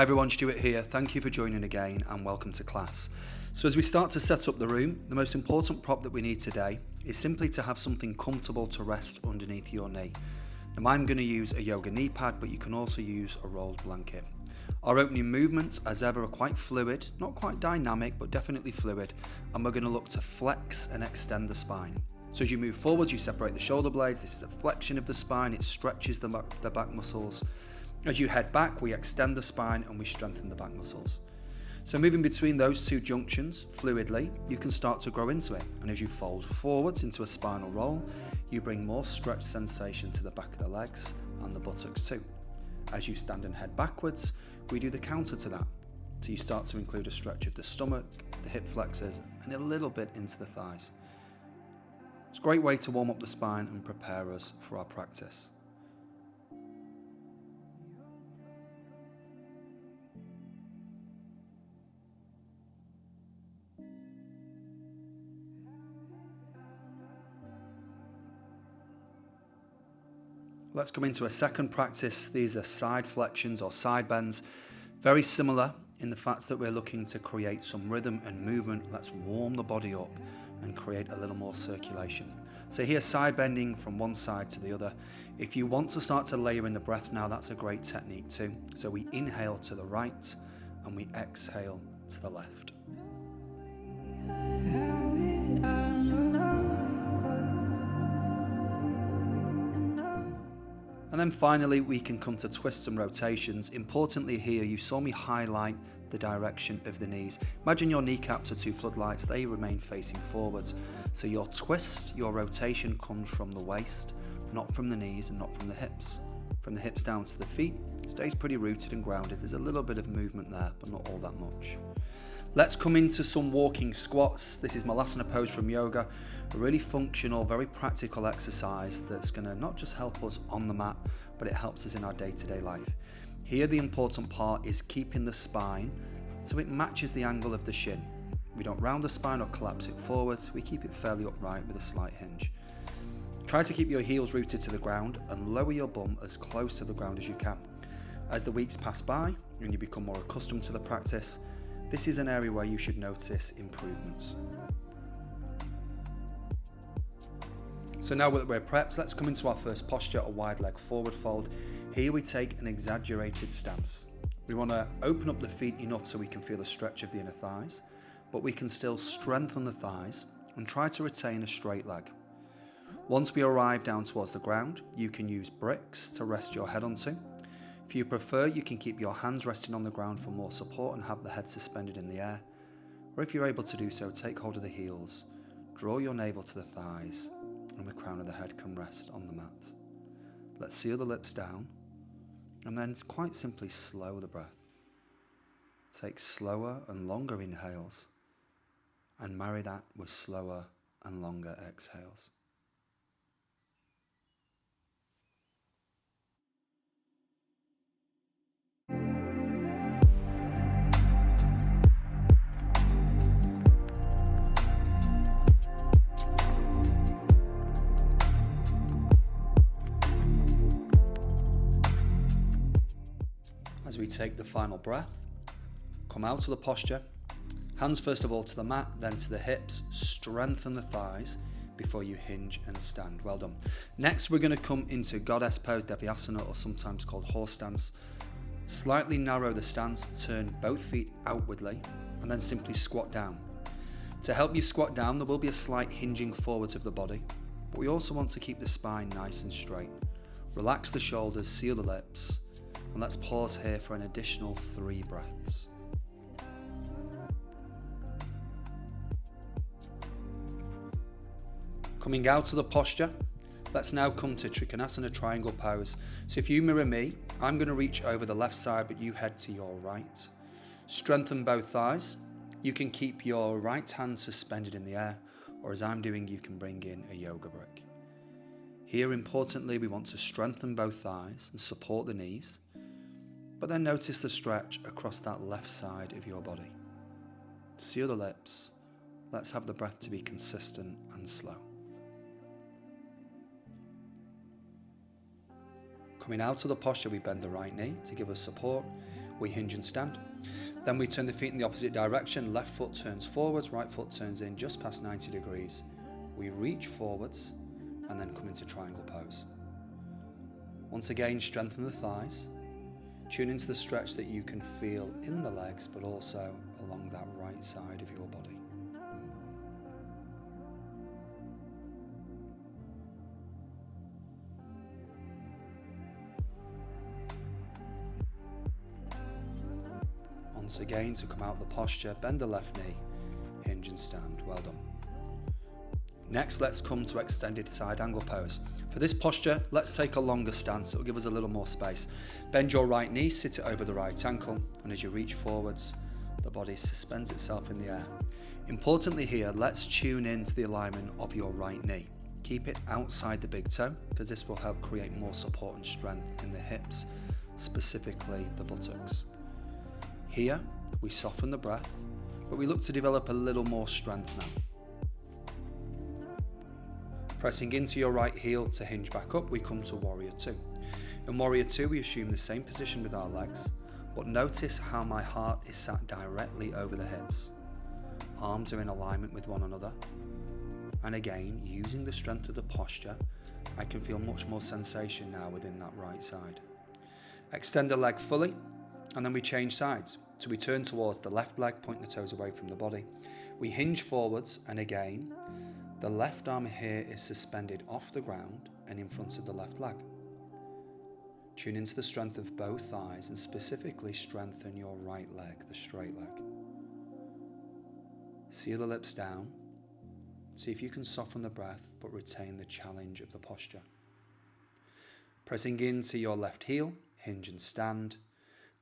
Hi everyone, Stuart here. Thank you for joining again and welcome to class. So as we start to set up the room, the most important prop that we need today is simply to have something comfortable to rest underneath your knee. Now I'm going to use a yoga knee pad, but you can also use a rolled blanket. Our opening movements, as ever, are quite fluid, not quite dynamic, but definitely fluid, and we're going to look to flex and extend the spine. So as you move forwards, you separate the shoulder blades. This is a flexion of the spine. It stretches the back muscles. As you head back, we extend the spine and we strengthen the back muscles. So moving between those two junctions fluidly, you can start to grow into it. And as you fold forwards into a spinal roll, you bring more stretch sensation to the back of the legs and the buttocks too. As you stand and head backwards, we do the counter to that. So you start to include a stretch of the stomach, the hip flexors, and a little bit into the thighs. It's a great way to warm up the spine and prepare us for our practice. Let's come into a second practice. These are side flexions or side bends. Very similar in the fact that we're looking to create some rhythm and movement. Let's warm the body up and create a little more circulation. So here, side bending from one side to the other. If you want to start to layer in the breath now, that's a great technique too. So we inhale to the right and we exhale to the left. And then finally, we can come to twists and rotations. Importantly here, you saw me highlight the direction of the knees. Imagine your kneecaps are two floodlights, they remain facing forwards. So your twist, your rotation comes from the waist, not from the knees and not from the hips. From the hips down to the feet, stays pretty rooted and grounded. There's a little bit of movement there, but not all that much. Let's come into some walking squats. This is Malasana pose from yoga, a really functional, very practical exercise that's going to not just help us on the mat, but it helps us in our day-to-day life. Here the important part is keeping the spine so it matches the angle of the shin. We don't round the spine or collapse it forwards, we keep it fairly upright with a slight hinge. Try to keep your heels rooted to the ground and lower your bum as close to the ground as you can. As the weeks pass by and you become more accustomed to the practice, this is an area where you should notice improvements. So now that we're prepped, let's come into our first posture, a wide leg forward fold. Here we take an exaggerated stance. We want to open up the feet enough so we can feel a stretch of the inner thighs, but we can still strengthen the thighs and try to retain a straight leg. Once we arrive down towards the ground, you can use bricks to rest your head onto. If you prefer, you can keep your hands resting on the ground for more support and have the head suspended in the air. Or if you're able to do so, take hold of the heels, draw your navel to the thighs, and the crown of the head can rest on the mat. Let's seal the lips down, and then quite simply slow the breath. Take slower and longer inhales, and marry that with slower and longer exhales. As we take the final breath, come out of the posture, hands first of all to the mat, then to the hips, strengthen the thighs before you hinge and stand. Well done. Next, we're going to come into goddess pose, Devyasana, or sometimes called horse stance. Slightly narrow the stance, turn both feet outwardly, and then simply squat down. To help you squat down, there will be a slight hinging forwards of the body, but we also want to keep the spine nice and straight. Relax the shoulders, seal the lips, and let's pause here for an additional 3 breaths. Coming out of the posture, let's now come to Trikonasana triangle pose. So if you mirror me, I'm going to reach over the left side, but you head to your right. Strengthen both thighs. You can keep your right hand suspended in the air, or as I'm doing, you can bring in a yoga brick. Here, importantly, we want to strengthen both thighs and support the knees, but then notice the stretch across that left side of your body. Seal the lips. Let's have the breath to be consistent and slow. Coming out of the posture, we bend the right knee to give us support. We hinge and stand. Then we turn the feet in the opposite direction. Left foot turns forwards, right foot turns in just past 90 degrees. We reach forwards and then come into triangle pose. Once again, strengthen the thighs. Tune into the stretch that you can feel in the legs, but also along that right side of your body. Once again, to come out of the posture, bend the left knee, hinge and stand. Well done. Next, let's come to extended side angle pose. For this posture, let's take a longer stance. It will give us a little more space. Bend your right knee, sit it over the right ankle, and as you reach forwards, the body suspends itself in the air. Importantly here, let's tune into the alignment of your right knee. Keep it outside the big toe, because this will help create more support and strength in the hips, specifically the buttocks. Here, we soften the breath, but we look to develop a little more strength now. Pressing into your right heel to hinge back up, we come to Warrior Two. In Warrior Two, we assume the same position with our legs, but notice how my heart is sat directly over the hips. Arms are in alignment with one another. And again, using the strength of the posture, I can feel much more sensation now within that right side. Extend the leg fully, and then we change sides. So we turn towards the left leg, pointing the toes away from the body. We hinge forwards, and again, the left arm here is suspended off the ground and in front of the left leg. Tune into the strength of both thighs and specifically strengthen your right leg, the straight leg. Seal the lips down. See if you can soften the breath but retain the challenge of the posture. Pressing into your left heel, hinge and stand,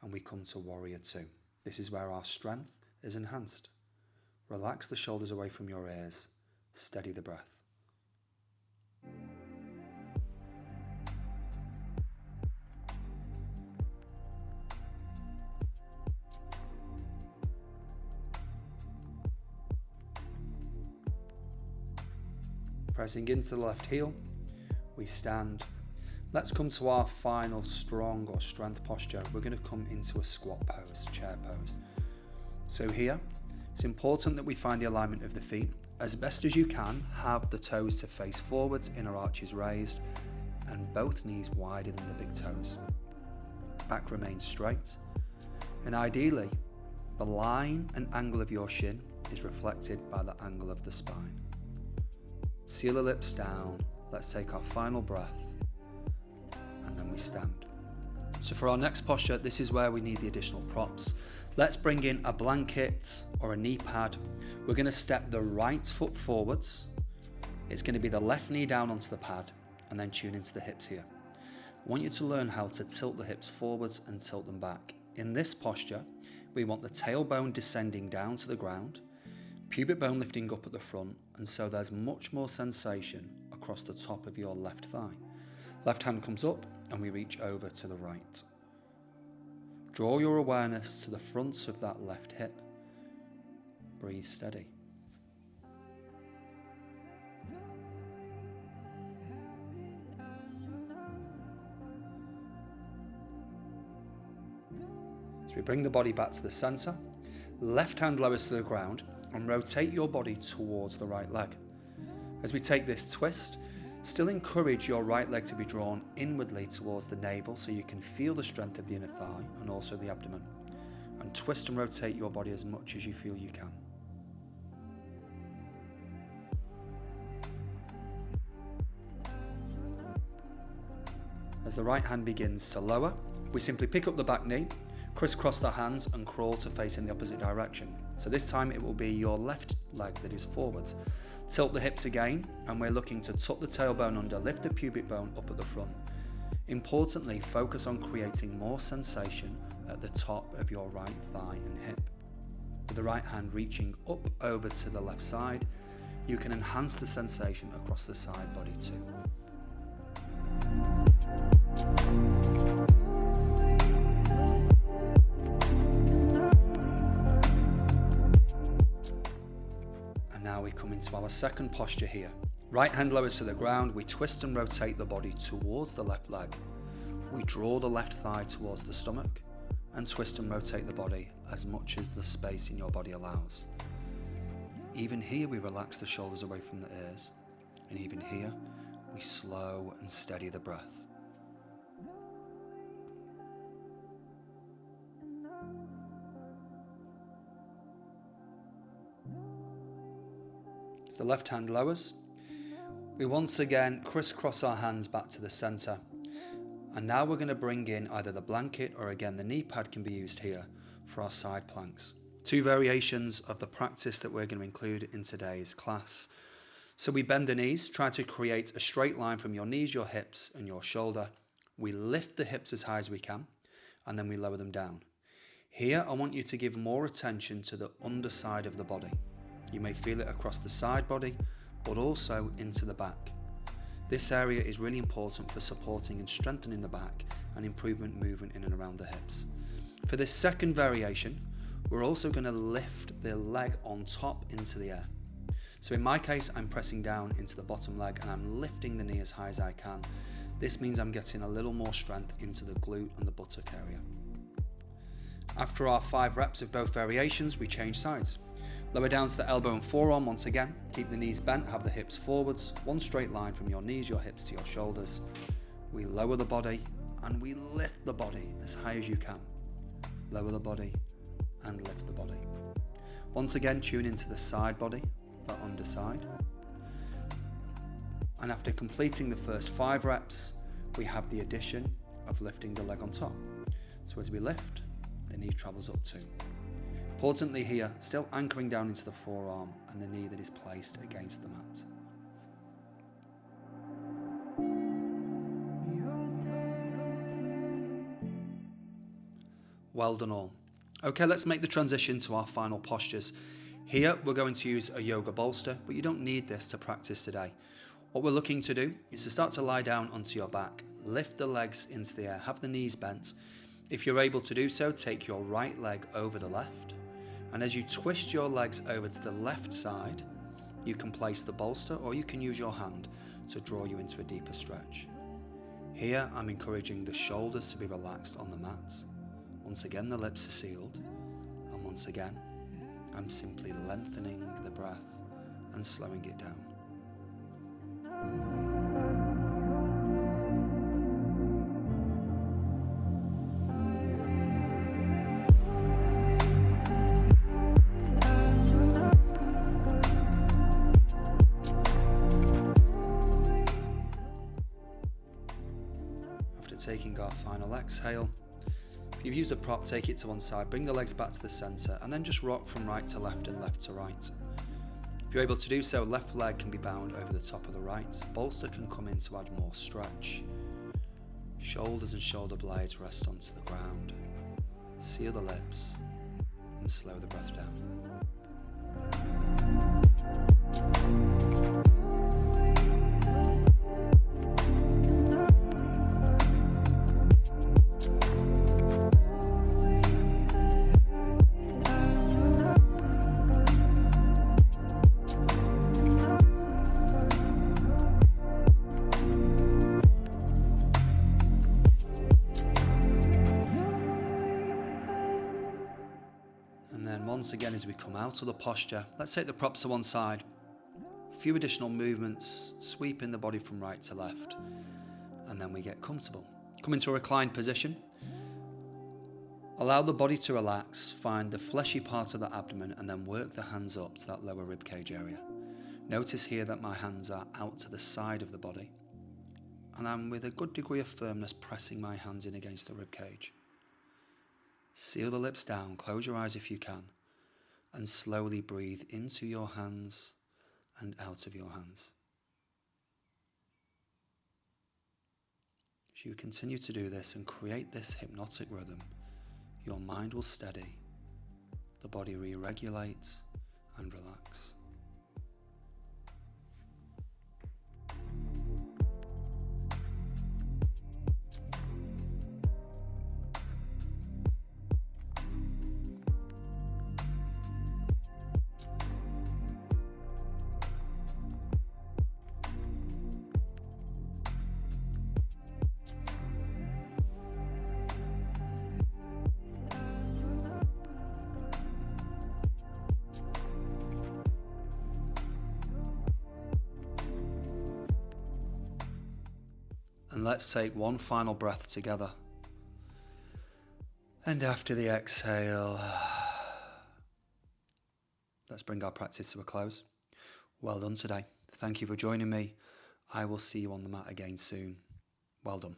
and we come to Warrior Two. This is where our strength is enhanced. Relax the shoulders away from your ears. Steady the breath. Pressing into the left heel, we stand. Let's come to our final strong or strength posture. We're going to come into a squat pose, chair pose. So here, it's important that we find the alignment of the feet. As best as you can, have the toes to face forwards, inner arches raised, and both knees wider than the big toes. Back remains straight, and ideally, the line and angle of your shin is reflected by the angle of the spine. Seal the lips down, let's take our final breath, and then we stand. So for our next posture, this is where we need the additional props. Let's bring in a blanket or a knee pad. We're going to step the right foot forwards. It's going to be the left knee down onto the pad and then tune into the hips here. I want you to learn how to tilt the hips forwards and tilt them back. In this posture, we want the tailbone descending down to the ground, pubic bone lifting up at the front, and so there's much more sensation across the top of your left thigh. Left hand comes up and we reach over to the right. Draw your awareness to the front of that left hip. Breathe steady. So we bring the body back to the center. Left hand lowers to the ground and rotate your body towards the right leg. As we take this twist, still encourage your right leg to be drawn inwardly towards the navel so you can feel the strength of the inner thigh and also the abdomen. And twist and rotate your body as much as you feel you can. As the right hand begins to lower, we simply pick up the back knee, crisscross the hands and crawl to face in the opposite direction. So this time it will be your left leg that is forwards. Tilt the hips again, and we're looking to tuck the tailbone under, lift the pubic bone up at the front. Importantly, focus on creating more sensation at the top of your right thigh and hip. With the right hand reaching up over to the left side, you can enhance the sensation across the side body too. Now we come into our second posture here. Right hand lowers to the ground, we twist and rotate the body towards the left leg. We draw the left thigh towards the stomach and twist and rotate the body as much as the space in your body allows. Even here we relax the shoulders away from the ears, and even here we slow and steady the breath. As the left hand lowers, we once again crisscross our hands back to the centre. And now we're going to bring in either the blanket or again the knee pad can be used here for our side planks. Two variations of the practice that we're going to include in today's class. So we bend the knees, try to create a straight line from your knees, your hips and your shoulder. We lift the hips as high as we can and then we lower them down. Here I want you to give more attention to the underside of the body. You may feel it across the side body, but also into the back. This area is really important for supporting and strengthening the back and improvement movement in and around the hips. For this second variation, we're also going to lift the leg on top into the air. So in my case, I'm pressing down into the bottom leg and I'm lifting the knee as high as I can. This means I'm getting a little more strength into the glute and the buttock area. After our 5 reps of both variations, we change sides. Lower down to the elbow and forearm once again. Keep the knees bent, have the hips forwards. One straight line from your knees, your hips to your shoulders. We lower the body and we lift the body as high as you can. Lower the body and lift the body. Once again, tune into the side body, the underside. And after completing the first 5 reps, we have the addition of lifting the leg on top. So as we lift, the knee travels up too. Importantly here, still anchoring down into the forearm and the knee that is placed against the mat. Well done all. Okay, let's make the transition to our final postures. Here we're going to use a yoga bolster, but you don't need this to practice today. What we're looking to do is to start to lie down onto your back, lift the legs into the air, have the knees bent. If you're able to do so, take your right leg over the left. And as you twist your legs over to the left side, you can place the bolster or you can use your hand to draw you into a deeper stretch. Here I'm encouraging the shoulders to be relaxed on the mat. Once again the lips are sealed, and once again I'm simply lengthening the breath and slowing it down. Taking our final exhale. If you've used a prop, take it to one side, bring the legs back to the centre and then just rock from right to left and left to right. If you're able to do so, left leg can be bound over the top of the right. Bolster can come in to add more stretch. Shoulders and shoulder blades rest onto the ground. Seal the lips and slow the breath down. Once again, as we come out of the posture, let's take the props to one side. A few additional movements, sweeping the body from right to left, and then we get comfortable. Come into a reclined position. Allow the body to relax, find the fleshy part of the abdomen, and then work the hands up to that lower rib cage area. Notice here that my hands are out to the side of the body, and I'm with a good degree of firmness pressing my hands in against the rib cage. Seal the lips down, close your eyes if you can, and slowly breathe into your hands and out of your hands. As you continue to do this and create this hypnotic rhythm, your mind will steady, the body re-regulates and relax. And let's take one final breath together. And after the exhale, let's bring our practice to a close. Well done today. Thank you for joining me. I will see you on the mat again soon. Well done.